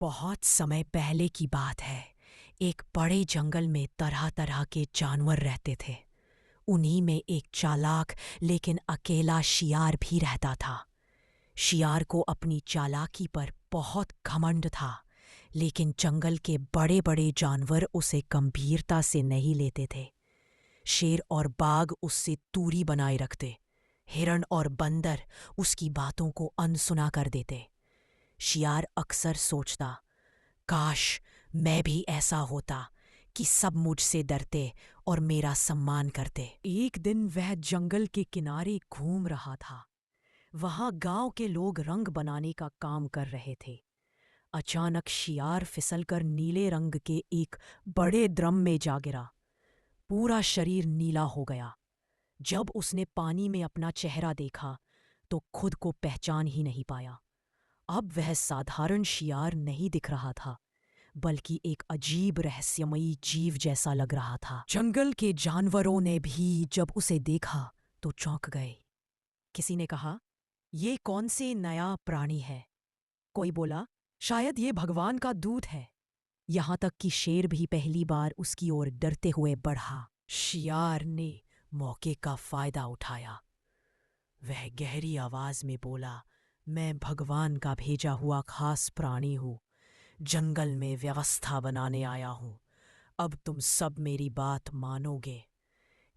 बहुत समय पहले की बात है। एक बड़े जंगल में तरह तरह के जानवर रहते थे। उन्हीं में एक चालाक लेकिन अकेला शियार भी रहता था। शियार को अपनी चालाकी पर बहुत घमंड था, लेकिन जंगल के बड़े बड़े जानवर उसे गंभीरता से नहीं लेते थे। शेर और बाघ उससे दूरी बनाए रखते। हिरण और बंदर उसकी बातों को अनसुना कर देते। शियार अक्सर सोचता, काश मैं भी ऐसा होता कि सब मुझसे डरते और मेरा सम्मान करते। एक दिन वह जंगल के किनारे घूम रहा था। वहां गांव के लोग रंग बनाने का काम कर रहे थे। अचानक शियार फिसलकर नीले रंग के एक बड़े ड्रम में जा गिरा। पूरा शरीर नीला हो गया। जब उसने पानी में अपना चेहरा देखा तो खुद को पहचान ही नहीं पाया। अब वह साधारण शियार नहीं दिख रहा था, बल्कि एक अजीब रहस्यमयी जीव जैसा लग रहा था। जंगल के जानवरों ने भी जब उसे देखा तो चौंक गए। किसी ने कहा, ये कौन से नया प्राणी है? कोई बोला, शायद ये भगवान का दूत है। यहाँ तक कि शेर भी पहली बार उसकी ओर डरते हुए बढ़ा। शियार ने मौके का फायदा उठाया। वह गहरी आवाज में बोला, मैं भगवान का भेजा हुआ खास प्राणी हूँ। जंगल में व्यवस्था बनाने आया हूँ। अब तुम सब मेरी बात मानोगे।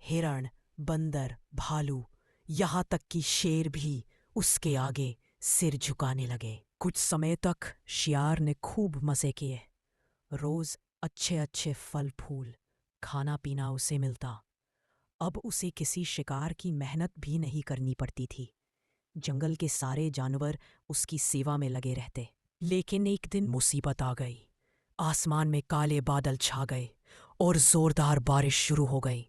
हिरण, बंदर, भालू, यहाँ तक कि शेर भी उसके आगे सिर झुकाने लगे। कुछ समय तक शियार ने खूब मजे किए। रोज अच्छे अच्छे फल फूल, खाना पीना उसे मिलता। अब उसे किसी शिकार की मेहनत भी नहीं करनी पड़ती थी। जंगल के सारे जानवर उसकी सेवा में लगे रहते। लेकिन एक दिन मुसीबत आ गई। आसमान में काले बादल छा गए और जोरदार बारिश शुरू हो गई।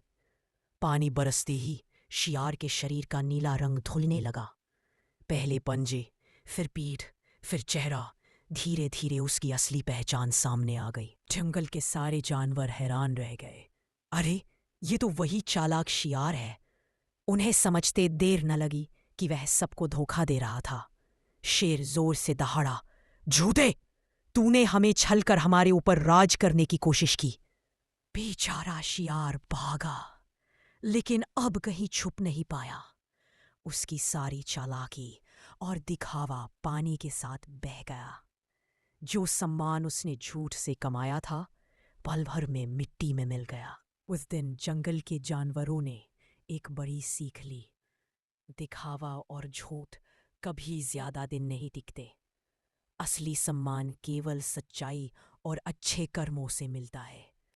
पानी बरसते ही शियार के शरीर का नीला रंग धुलने लगा। पहले पंजे, फिर पीठ, फिर चेहरा। धीरे धीरे उसकी असली पहचान सामने आ गई। जंगल के सारे जानवर हैरान रह गए। अरे, ये तो वही चालाक शियार है। उन्हें समझते देर न लगी कि वह सबको धोखा दे रहा था। शेर जोर से दहाड़ा, झूठे! तूने हमें छलकर हमारे ऊपर राज करने की कोशिश की। बेचारा शियार भागा, लेकिन अब कहीं छुप नहीं पाया। उसकी सारी चालाकी और दिखावा पानी के साथ बह गया। जो सम्मान उसने झूठ से कमाया था, पल भर में मिट्टी में मिल गया। उस दिन जंगल के जानवरों ने एक बड़ी सीख ली। दिखावा और झूठ कभी ज्यादा दिन नहीं टिकते। असली सम्मान केवल सच्चाई और अच्छे कर्मों से मिलता है।